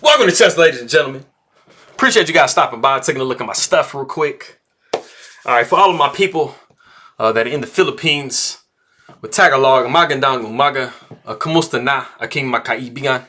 Welcome to chess, ladies and gentlemen. Appreciate you guys stopping by, taking a look at my stuff real quick. All right, for all of my people that are in the Philippines, with Tagalog, magandang umaga, kumusta na, aking mga kaibigan,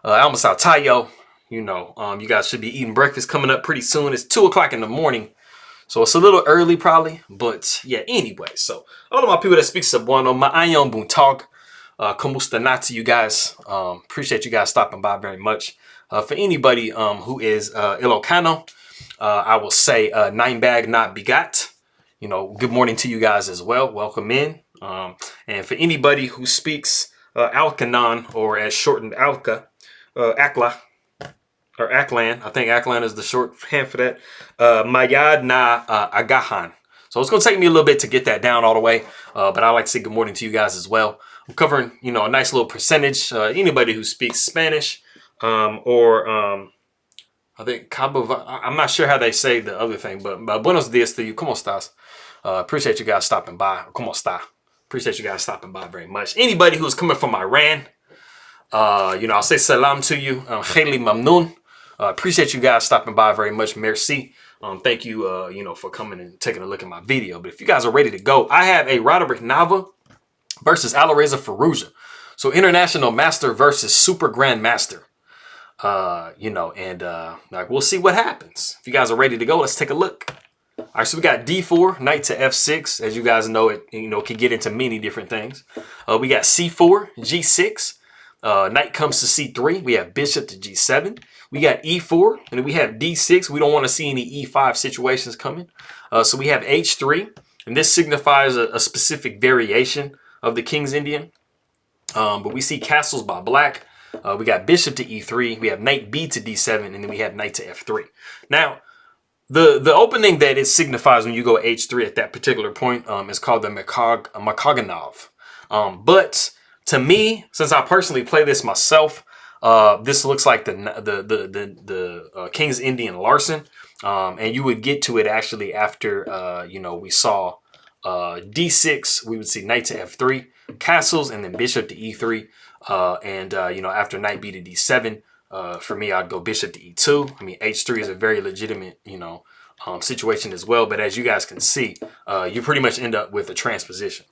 almost tayo. You know, you guys should be eating breakfast coming up pretty soon. It's 2 o'clock in the morning, so it's a little early probably, but yeah, anyway. So all of my people that speak Cebuano, maayong buntag. Kumusta na to you guys. Appreciate you guys stopping by very much. For anybody who is Ilocano, I will say nine bag not begat. You know, good morning to you guys as well. Welcome in. And for anybody who speaks Alkanon, or as shortened Alka, Akla, or Aklan. I think Aklan is the shorthand for that. Mayad na agahan. So it's going to take me a little bit to get that down all the way. But I like to say good morning to you guys as well. I'm covering, you know, a nice little percentage. Anybody who speaks Spanish or I think Cabo, I'm not sure how they say the other thing, but buenos dias to you. ¿Cómo estás? Appreciate you guys stopping by. ¿Cómo está? Appreciate you guys stopping by very much. Anybody who's coming from Iran, you know, I'll say salam to you. Khayli mamnoon. Appreciate you guys stopping by very much. Merci. Thank you, you know, for coming and taking a look at my video. But if you guys are ready to go, I have a Roderick Nava versus Alireza Firouzja. So international master versus super grand master. You know, and like we'll see what happens. If you guys are ready to go, let's take a look. All right, so we got D4, knight to F6. As you guys know, it, you know, can get into many different things. We got C4, G6. Knight comes to C3. We have bishop to G7. We got E4, and then we have D6. We don't want to see any E5 situations coming. So we have H3, and this signifies a specific variation of the King's Indian. But we see castles by black. We got bishop to E3. We have knight B to D7, and then we have knight to F3. Now, the opening that it signifies when you go H3 at that particular point is called the Makogonov. But to me, since I personally play this myself, this looks like the King's Indian Larson, and you would get to it actually after you know, we saw D6. We would see knight to F3, castles, and then bishop to E3, and you know, after knight B to D7. For me, I'd go bishop to E2. I mean, H3 is a very legitimate, you know, situation as well. But as you guys can see, you pretty much end up with a transposition.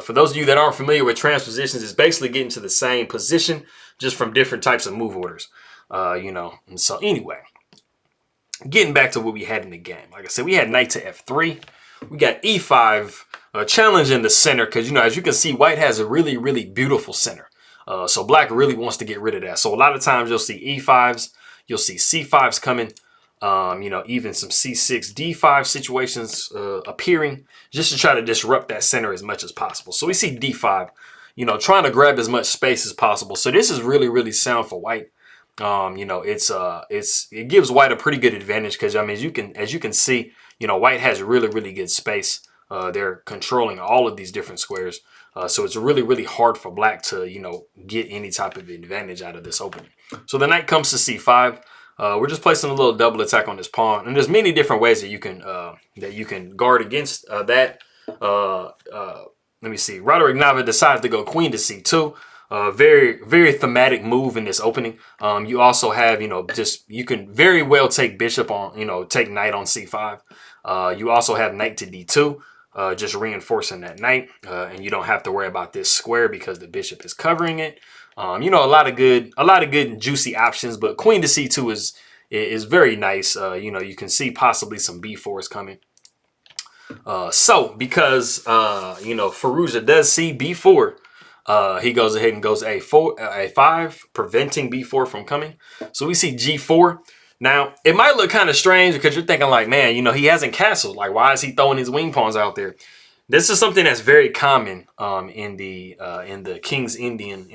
For those of you that aren't familiar with transpositions, it's basically getting to the same position, just from different types of move orders. You know, and so anyway, getting back to what we had in the game. Like I said, we had knight to F3. We got E5, challenge in the center, because, you know, as you can see, white has a really, really beautiful center. So black really wants to get rid of that. So a lot of times you'll see E5s, you'll see C5s coming, you know, even some C6, D5 situations appearing, just to try to disrupt that center as much as possible. So we see D5, you know, trying to grab as much space as possible. So this is really, really sound for white. You know, it gives white a pretty good advantage, because, I mean, as you can see, you know, white has really, really good space. They're controlling all of these different squares. So it's really, really hard for black to, you know, get any type of advantage out of this opening. So the knight comes to C5. We're just placing a little double attack on this pawn. And there's many different ways that you can guard against that. Let me see. Roderick Nava decides to go queen to C2. Very, very thematic move in this opening. You also have, you know, you can very well take bishop on, you know, take knight on C5. You also have knight to D2. Just reinforcing that knight, and you don't have to worry about this square because the bishop is covering it. You know, a lot of good and juicy options, but queen to C2 is very nice. You know, you can see possibly some B4s coming. So because you know, Firouzja does see B4, he goes ahead and goes A5, preventing B4 from coming. So we see G4. Now, it might look kind of strange because you're thinking like, man, you know, he hasn't castled. Like, why is he throwing his wing pawns out there? This is something that's very common in the King's Indian,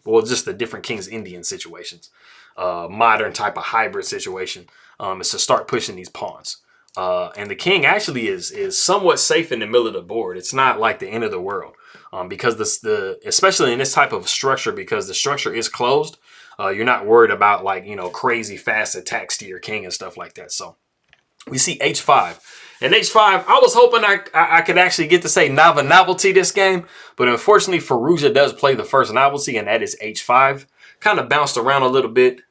well, just the different King's Indian situations. Modern type of hybrid situation is to start pushing these pawns. And the king actually is somewhat safe in the middle of the board. It's not like the end of the world because especially in this type of structure, because the structure is closed. You're not worried about, like, you know, crazy fast attacks to your king and stuff like that. So we see H5. And H5, I was hoping I could actually get to say Novelty this game. But unfortunately, Firouzja does play the first Novelty, and that is H5. Kind of bounced around a little bit.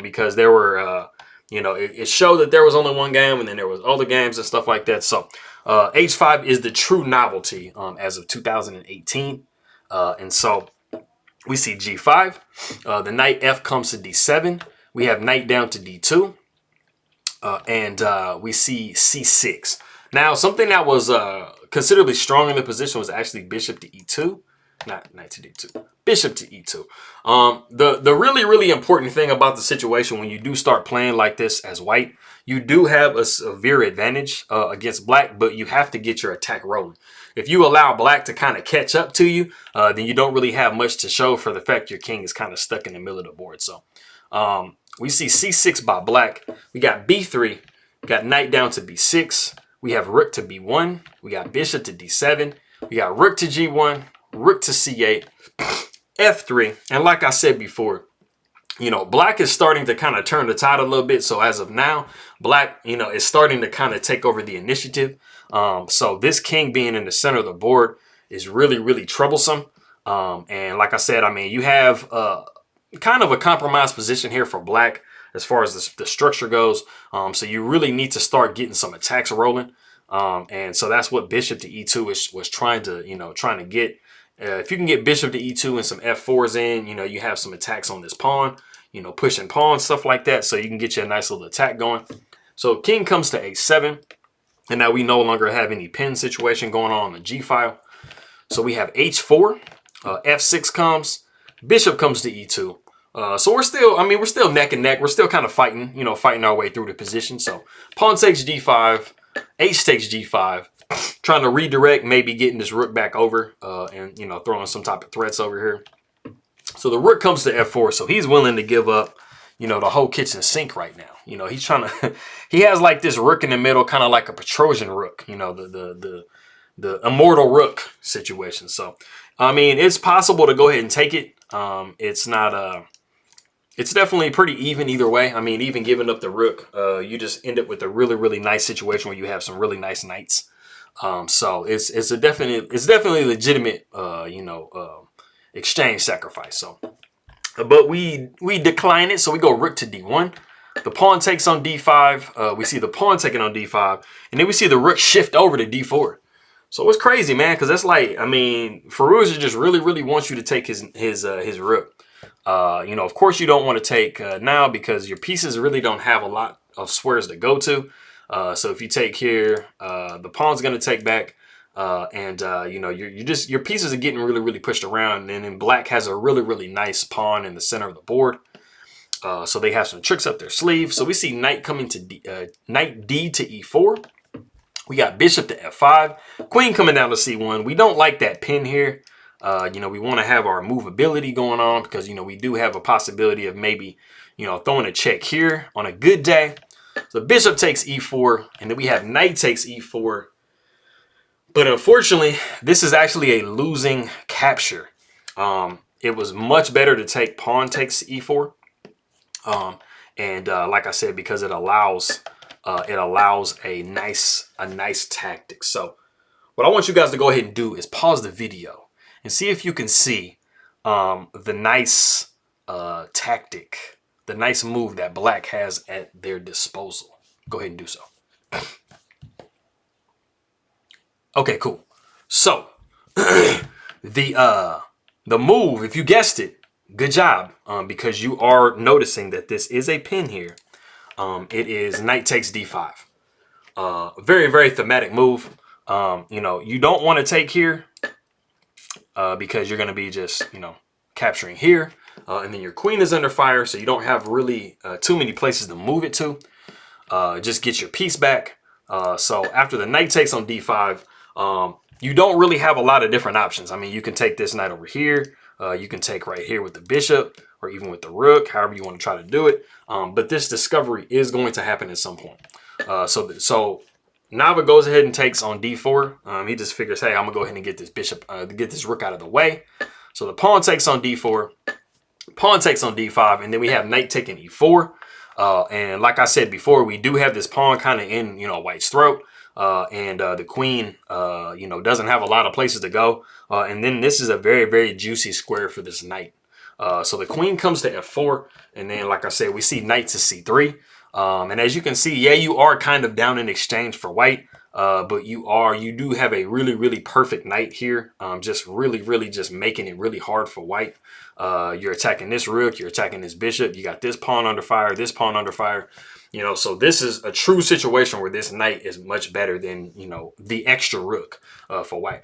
because there were, you know, it showed that there was only one game and then there was other games and stuff like that. So H5 is the true novelty as of 2018. And so we see G5. The knight F comes to D7. We have knight down to D2. And we see C6. Now, something that was considerably strong in the position was actually bishop to E2. Not knight to D2. Bishop to E2. The really important thing about the situation when you do start playing like this as white, you do have a severe advantage against black, but you have to get your attack rolling. If you allow black to kind of catch up to you, then you don't really have much to show for the fact your king is kind of stuck in the middle of the board. So we see C6 by black. We got B3. We got knight down to B6. We have rook to B1. We got bishop to D7. We got rook to G1, rook to C8, F3. And like I said before, you know, black is starting to kind of turn the tide a little bit. So as of now, black, you know, is starting to kind of take over the initiative. So this king being in the center of the board is really troublesome. And like I said, I mean, you have kind of a compromised position here for black as far as the structure goes. So you really need to start getting some attacks rolling. And so that's what bishop to E2 was trying to get. If you can get bishop to E2 and some F4s in, you know, you have some attacks on this pawn, you know, pushing pawns, stuff like that. So you can get you a nice little attack going. So king comes to A7. And now we no longer have any pin situation going on the G file. So we have H4, F6 comes, bishop comes to E2. So we're still neck and neck. We're still kind of fighting, you know, fighting our way through the position. So pawn takes D5, H takes G5, trying to redirect, maybe getting this rook back over and, you know, throwing some type of threats over here. So the rook comes to F4. So he's willing to give up, you know, the whole kitchen sink right now. You know, he's trying to, he has like this rook in the middle, kind of like a Petrosian Rook, you know, the immortal rook situation. So, I mean, it's possible to go ahead and take it. It's not, it's definitely pretty even either way. I mean, even giving up the rook, you just end up with a really nice situation where you have some really nice knights. So it's definitely legitimate, you know, exchange sacrifice. So, but we decline it. So we go rook to D1. The pawn takes on D5. We see the pawn taking on D5, and then we see the rook shift over to D4. So it's crazy, man, because that's like, I mean, Firouzja just really wants you to take his rook. You know, of course you don't want to take now because your pieces really don't have a lot of squares to go to. So if you take here, the pawn's going to take back, and you know, your pieces are getting really pushed around, and then black has a really nice pawn in the center of the board. So they have some tricks up their sleeve. So we see knight coming to knight D to E4. We got bishop to F5, queen coming down to C1. We don't like that pin here. You know, we want to have our movability going on because, you know, we do have a possibility of maybe, you know, throwing a check here on a good day. So bishop takes E4, and then we have knight takes E4. But unfortunately, this is actually a losing capture. It was much better to take pawn takes E4. Like I said, because it allows a nice tactic. So what I want you guys to go ahead and do is pause the video and see if you can see the nice tactic, the nice move that black has at their disposal. Go ahead and do so. Okay, cool. So the move, if you guessed it, good job, because you are noticing that this is a pin here. It is knight takes D5. Very thematic move. You know, you don't want to take here because you're going to be just, you know, capturing here. And then your queen is under fire, so you don't have really too many places to move it to. Just get your piece back. So after the knight takes on D5, you don't really have a lot of different options. I mean, you can take this knight over here. You can take right here with the bishop or even with the rook, however you want to try to do it. But this discovery is going to happen at some point. So Nava goes ahead and takes on D4. He just figures, hey, I'm gonna go ahead and get this bishop, get this rook out of the way. So the pawn takes on D4, pawn takes on D5, and then we have knight taking E4. And like I said before, we do have this pawn kind of in, you know, white's throat. And the queen, you know, doesn't have a lot of places to go. And then this is a very juicy square for this knight. So the queen comes to f4, and then, like I said, we see knight to c3. And as you can see, yeah, you are kind of down in exchange for white, but you do have a really perfect knight here. Just really just making it really hard for white. You're attacking this rook, you're attacking this bishop, you got this pawn under fire, this pawn under fire. You know, so this is a true situation where this knight is much better than, you know, the extra rook for white.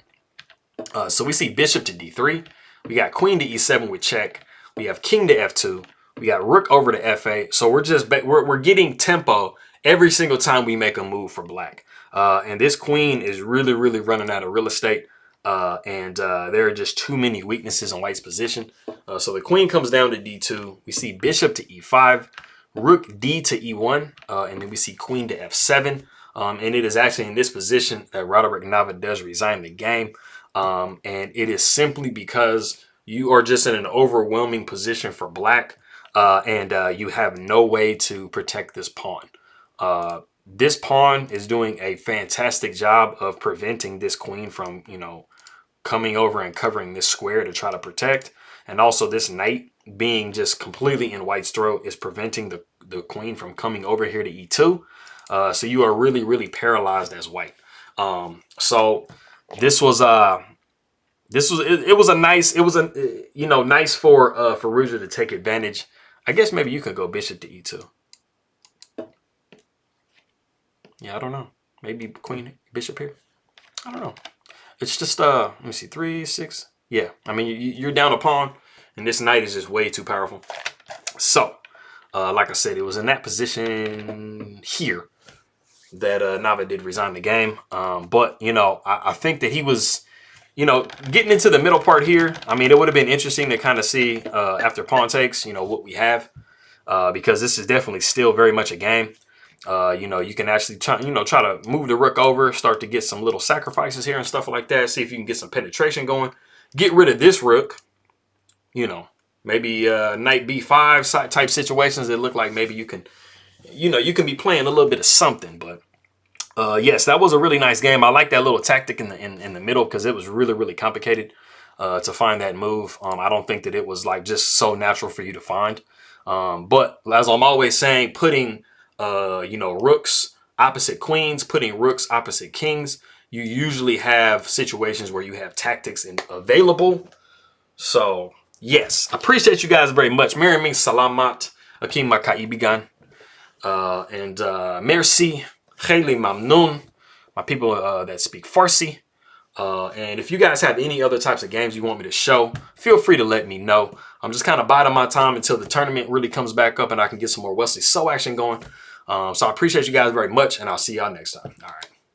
So we see bishop to d3. We got queen to e7 with check. We have king to f2. We got rook over to f8. So we're getting tempo every single time we make a move for black. And this queen is really running out of real estate. And there are just too many weaknesses in white's position. So the queen comes down to d2. We see bishop to e5, rook d to e1, and then we see queen to f7. And it is actually in this position that Roderick Nava does resign the game. And it is simply because you are just in an overwhelming position for black, and you have no way to protect this pawn. This pawn is doing a fantastic job of preventing this queen from, you know, coming over and covering this square to try to protect. And also this knight being just completely in white's throat is preventing the queen from coming over here to e2. So you are really paralyzed as white. So this was nice for Firouzja to take advantage. I guess maybe you could go bishop to e2. Yeah, I don't know. Maybe queen bishop here. I don't know. It's just let me see, 3 6. Yeah, I mean you're down a pawn, and this knight is just way too powerful. So like I said, it was in that position here that Nava did resign the game. But you know, I think that he was, you know, getting into the middle part here. I mean, it would have been interesting to kind of see after pawn takes, you know, what we have, because this is definitely still very much a game. You know, you can actually try to move the rook over, start to get some little sacrifices here and stuff like that. See if you can get some penetration going. Get rid of this rook. You know, maybe knight b5 type situations that look like maybe you can, you know, you can be playing a little bit of something. But yes, that was a really nice game. I like that little tactic in the middle because it was really complicated to find that move. I don't think that it was like just so natural for you to find. But as I'm always saying, putting you know, rooks opposite queens, putting rooks opposite kings, you usually have situations where you have tactics available. So yes, I appreciate you guys very much. Merry salamat, akim makaibigan, and merci, khayli mamnoon, my people that speak Farsi. And if you guys have any other types of games you want me to show, feel free to let me know. I'm just kind of biding my time until the tournament really comes back up and I can get some more Wesley So action going. So I appreciate you guys very much, and I'll see y'all next time. All right.